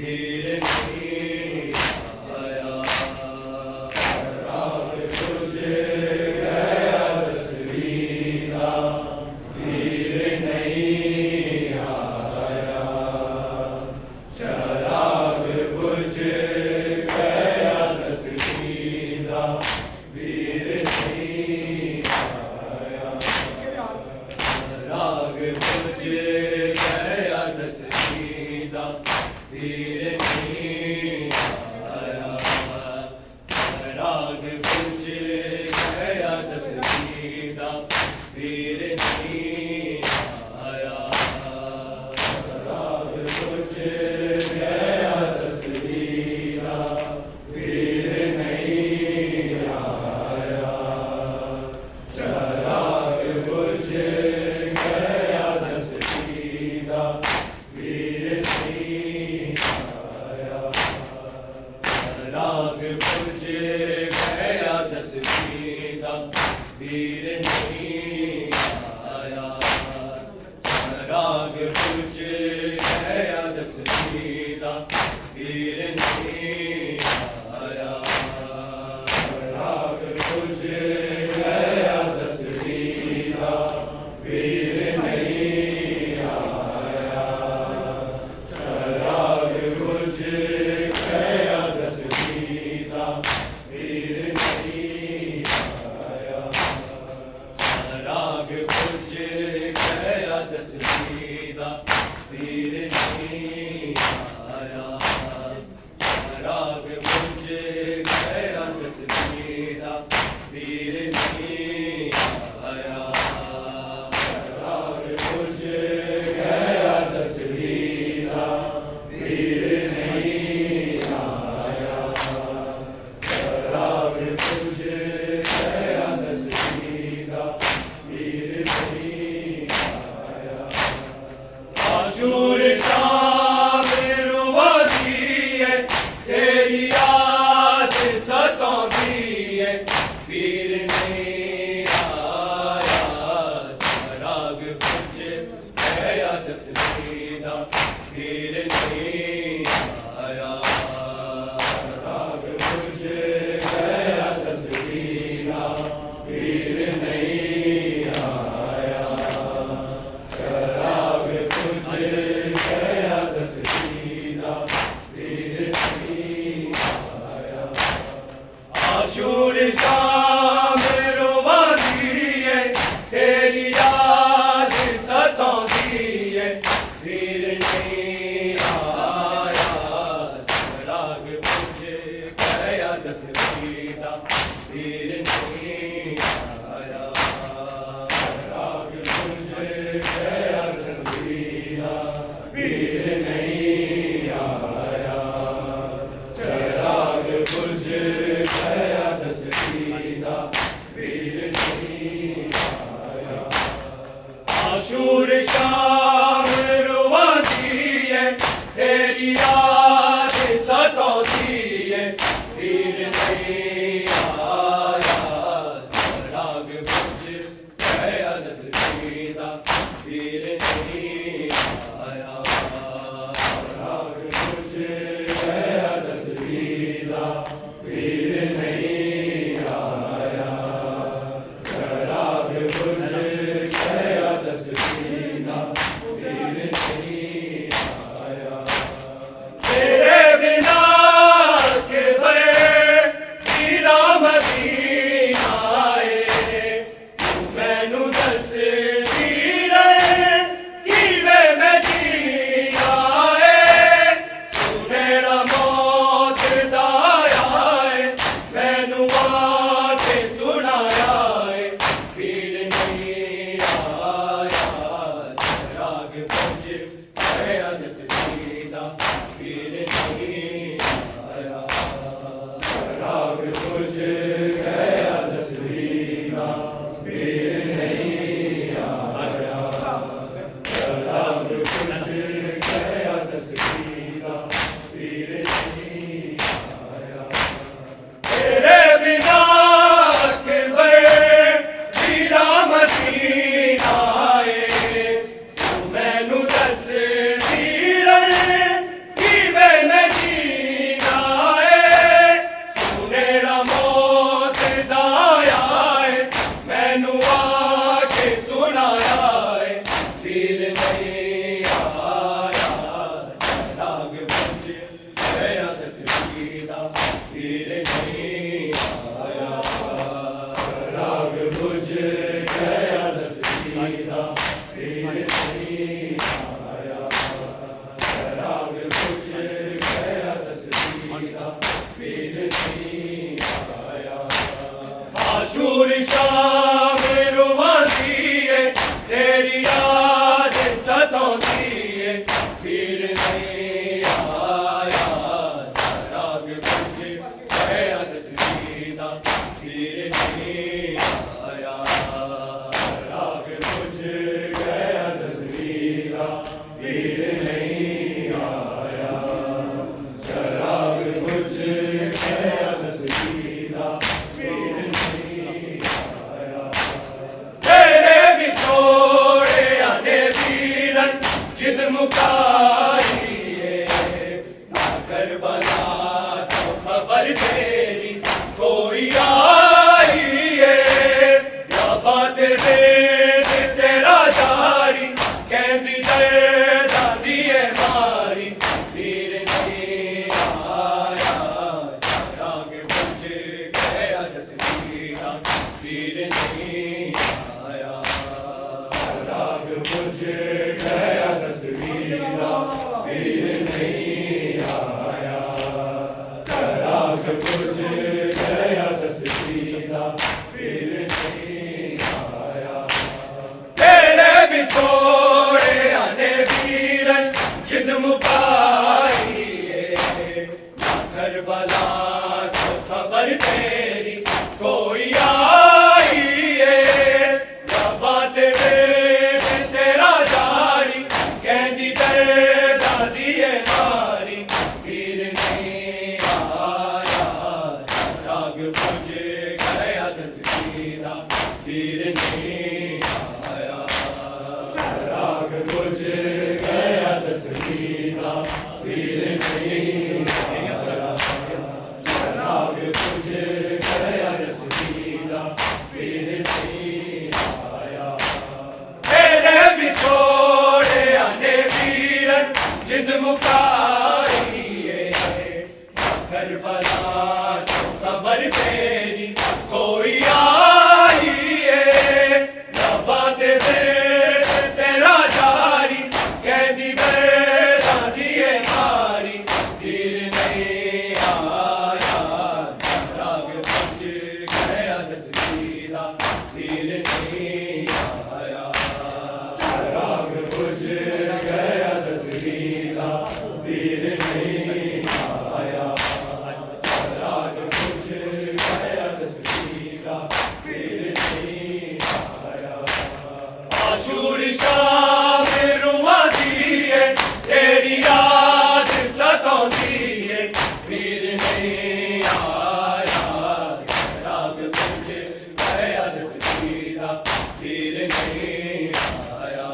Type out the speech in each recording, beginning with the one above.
वीर नहीं आया। राग तुझे गया दसवीरा, वीर नहीं आया। चराग बुझ गया दसवीरा, वीर नहीं आया। राग बुझ गया दसवीरा, वीर नहीं आया। राग बुझ गया दसवीरा, वीर नहीं आया। राग बुझ गया दसवीरा, वीर नहीं आया। चराग बुझ गया दसवीरा, वीर नहीं आया। राग बुझ गया दसवीरा, वीर नहीं आया। राग बुझ गया दसवीरा, वीर नहीं आया। राग बुझ गया दसवीरा, वीर नहीं आया। चराग बुझ गया दसवीरा, वीर नहीं आया। राग बुझ गया दसवीरा, वीर नहीं आया। राग बुझ गया दसवीरा, वीर नहीं आया। राग बुझ गया दसवीरा, वीर नहीं आया। चराग बुझ गया दसवीरा, वीर नहीं आया। आशूर शाम रुवाती है, तेरी याद सताती है, वीर नहीं आया। राग बुझ गया दसवीरा, वीर नहीं आया। राग बुझ गया दसवीरा, वीर नहीं आया। चराग बुझ गया दसवीरा, वीर नहीं आया। आशूर शाम रुवाती है, तेरी याद सताती है, वीर नहीं आया। राग बुझ गया दसवीरा, वीर नहीं आया। राग बुझ गया दसवीरा, वीर नहीं आया। चराग बुझ गया दसवीरा, वीर नहीं आया। आशूर शाम रुवाती है, तेरी याद सताती है, वीर नहीं आया। राग बुझ गया दसवीरा, वीर नहीं आया। राग बुझ गया दसवीरा, वीर नहीं आया। चराग बुझ गया दसवीरा, वीर नहीं आया। तेरे बिना के वीरा मदीना आए, तू मैनू दस वीरे किवे मैं जीना है। सुनेड़ा मौत दा आए, मैनू आके सुनाया है, वीर नहीं आया। राग बुझ गया दसवीरा, वीर नहीं आया। राग बुझ गया दसवीरा, वीर नहीं आया। राग बुझ गया दसवीरा, वीर नहीं आया। तेरे बिना के वीरा मदीना आए, तू मैनू दस वीरे किवे मैं मैनू आके सुनाया है पीर नहीं आया राग बुझ गया दसवीं दा पीर नहीं आया राग बुझ गया दसवीं दा पीर नहीं आया राग बुझ गया दसवीं दा पीर नहीं आया आशूर शाम रुवाती है तेरी याद सताती है पीर नहीं आया राग बुझ गया दसवीं दा पीर नहीं आया राग बुझ गया दसवीं दा पीर नहीं आया राग बुझ गया दसवीं दा पीर नहीं आया तेरे बिछोड़े आने वीरन जिद मुकाई है ना करबला तो खबर तेरी कोई आई है या बात दे तेरा जारी कहती दादी है मारी पीर नहीं आया राग बुझ गया दसवीं दा पीर नहीं आया राग बुझ गया दसवीं दा पीर नहीं आया राग बुझ गया दसवीं दा पीर नहीं आया तेरे बिछोड़े आने वीरन जिद मुकाई है ना करबला तो खबर तेरी कोई आई है या बात दे तेरा जारी कहती दादी है मारी पीर नहीं आया राग बुझ गया दसवीं दा पीर नहीं आया राग बुझ गया दसवीं दा पीर नहीं आया राग बुझ गया दसवीं दा पीर नहीं आया तेरे बिछोड़े आने वीरन जिद मुकाई है करबला तो खबर तेरी कोई आई है या बात दे तेरा जारी कहती दादी है मारी पीर नहीं आया राग बुझ गया दसवीं दा पीर नहीं आया राग बुझ गया दसवीं दा पीर नहीं आया राग बुझ गया दसवीं दा पीर नहीं आया आशूर शाम रुवाती है तेरी याद सताती है पीर नहीं आया राग बुझ गया दसवीं दा पीर नहीं आया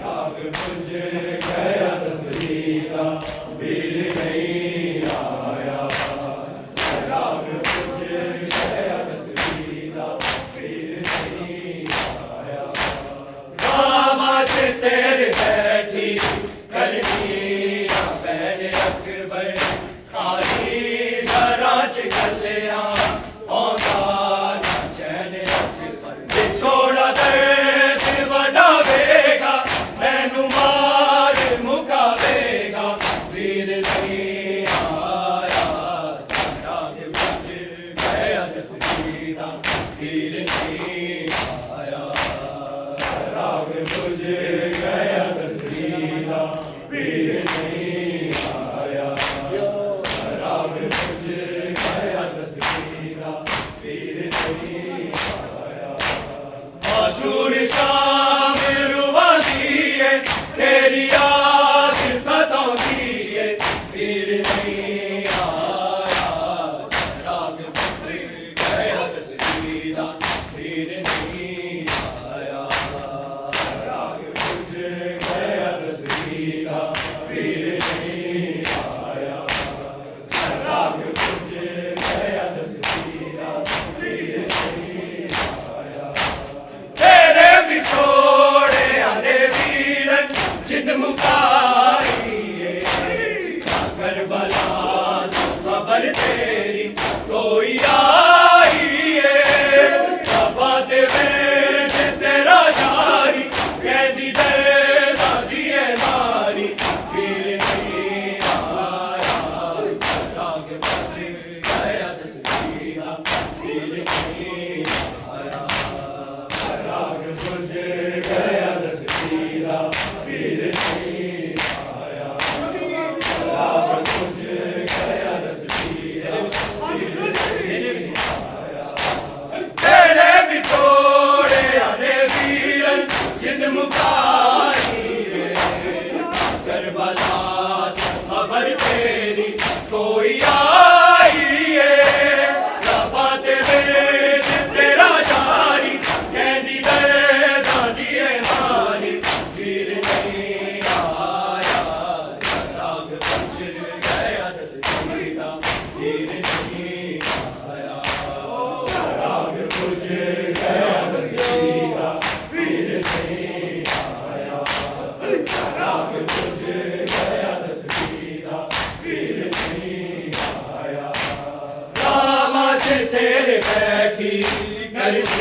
राग बुझ गया दसवीं दा पीर नहीं आया राग बुझ गया दसवीं दा पीर नहीं आया कामाच तेरे बैठी करनी बैन अकबर खाली घरा च गलिया औंदा ना चैन अकबर छोड़ा दर्द वडावेगा मैनू मार मुकावेगा वीर नहीं आया राग बुझ गया दसवीं दा पीर नहीं आया राग बुझ गया दसवीं दा पीर नहीं आया राग बुझ गया दसवीं दा पीर नहीं आया आशूर शाम रुवाती है तेरी याद सताती है पीर नहीं आया राग बुझ गया दसवीं दा पीर नहीं आया राग बुझ गया दसवीं दा पीर नहीं आया राग बुझ गया दसवीं दा पीर नहीं आया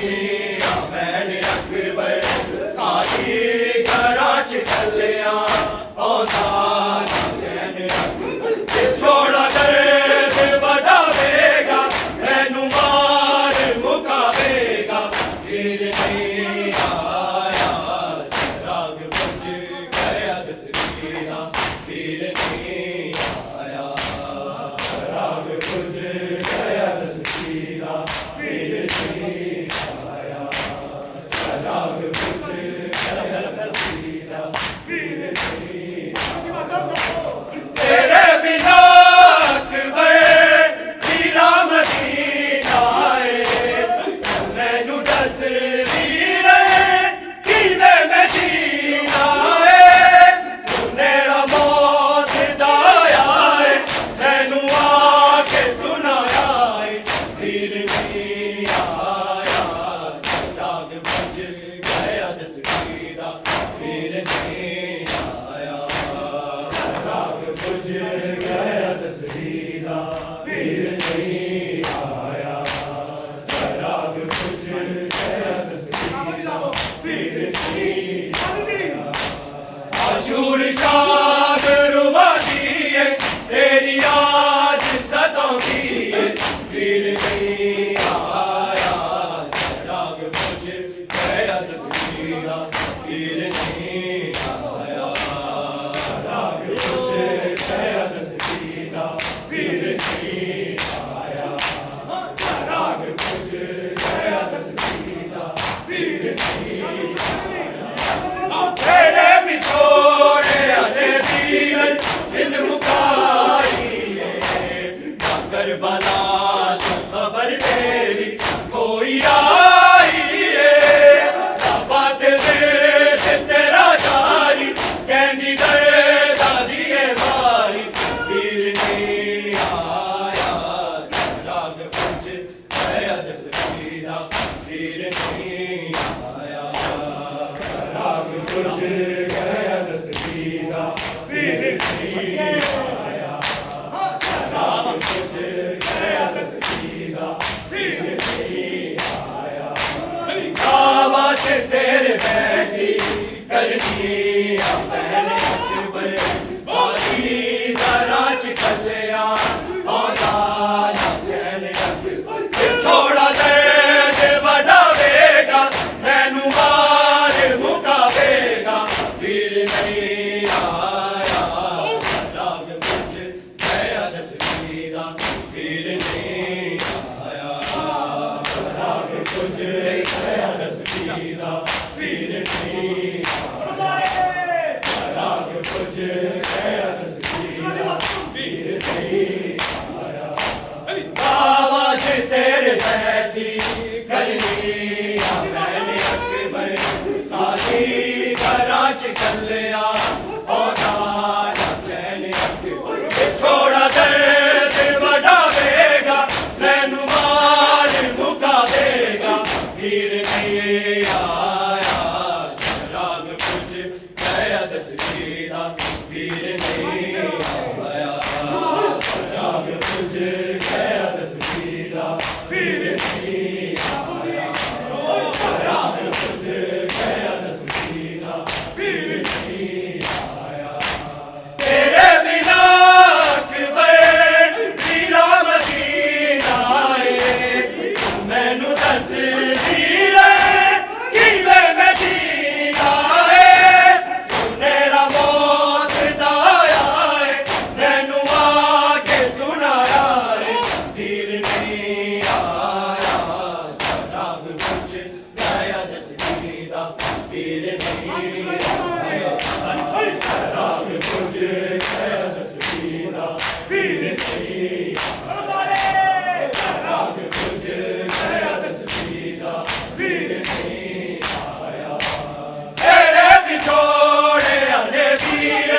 मैंने अकबर खाली घरा च कलिया औंदा ना चैन छोड़ा दर्द बढ़ावेगा मैनू मार मुकावेगा फिर नहीं आया राग बुझ गया दसवीरा फिर नहीं आया राग बुझ गया दसवीरा फिर नहीं आया राग बुझ गया दसवीरा फिर नहीं तेरे बिना अकबर हीरा मदीना है मैनू दस वीर किवें मैं जीना है सुनेरा मौत दा आया है मैनू आके सुनाया है फिर नहीं आया राग बुझ गया दसवीरा फिर नहीं आया राग बुझ गया दसवीरा फिर नहीं आया राग बुझ गया दसवीरा फिर नहीं आशूर शाम रुवा दिए तेरी याद सताती है फिर नहीं आया राग बुझ गया दसवीरा फिर नहीं आया राग बुझ गया दसवीरा फिर नहीं आया राग बुझ गया दसवीरा फिर नहीं तेरे बिछोड़े अने वीर जिंद मुकारी है करबला तो खबर तेरी कोई आई है बात दर्द तेरा जारी कहनी दर्द दिए मारी फिर नहीं आया राग बुझ गया दसवीरा फिर नहीं आया राग बुझ गया दसवीरा फिर नहीं आया राग बुझ गया दसवीरा फिर नहीं आया आवाज तेरे बैठी करनी मैंने अकबर बाजी दराज कलिया औंदा ना चैन छोड़ा दर्द बढ़ावेगा मैनू मार मुकावेगा फिर नहीं आया राग बुझ गया दसवीरा फिर नहीं आया राग बुझ गया दसवीरा फिर नहीं आया राग बुझ गया दसवीरा फिर नहीं आया आवाज तेरे बैठी करनी मैंने अकबर खाली घरा च कलिया औंदा ना चैन छोड़ा दर्द बढ़ावेगा मैनू मार मुकावेगा फिर नहीं आया राग बुझ गया दसवीरा फिर नहीं आया राग बुझ गया दसवीरा फिर नहीं आया राग बुझ गया दसवीरा फिर नहीं आया तेरे बिना अकबर हीरा मदीना है मैनू दस वीर किवें मैं जीना है सुनेरा मौत दा आया है मैनू आके सुनाया है फिर नहीं आया राग बुझ गया दसवीरा फिर नहीं आया राग बुझ गया दसवीरा फिर नहीं आया राग बुझ गया दसवीरा फिर नहीं आया तेरे बिछोड़े अने वीर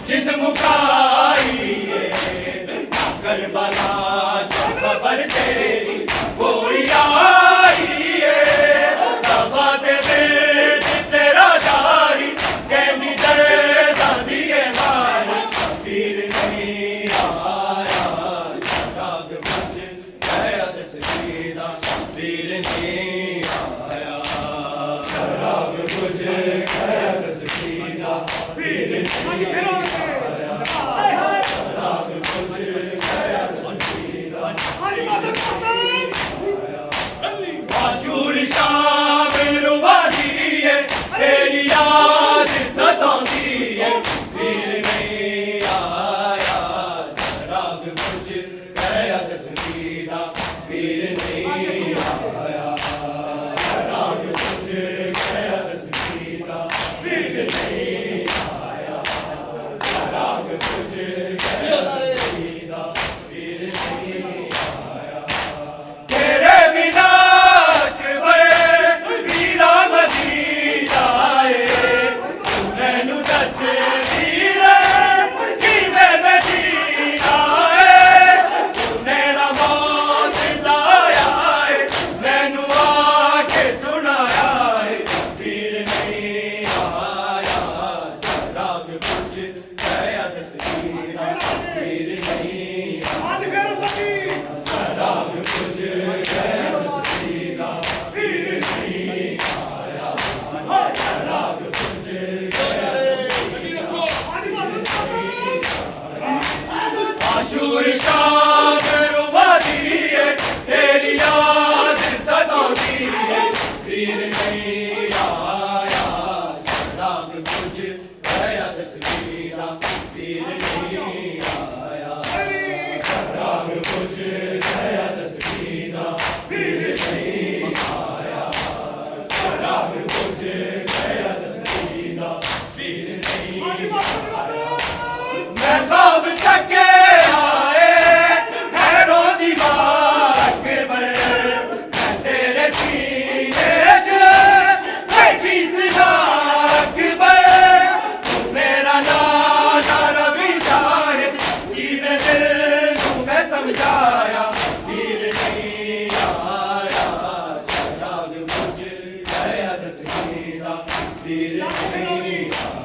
जिंद मुकारी है करबला जो खबर तेरी कोई आई है दबा दे तेरा जारी कहनी नहीं आया राग बुझ गया तस्वीरा पीर नहीं आया राग बुझ गया तस्वीरा पीर नहीं आया राग बुझ गया तस्वीरा पीर नहीं मैं ख्वाब तक आए हैरों दीवार के बर मैं तेरे सीने च बैठी सिदाक बर तू मेरा नाना रवि शाहिद तीर दिल तू मैं समझाया तीर नहीं आया राग बुझ गया तस्वीरा तीर नहीं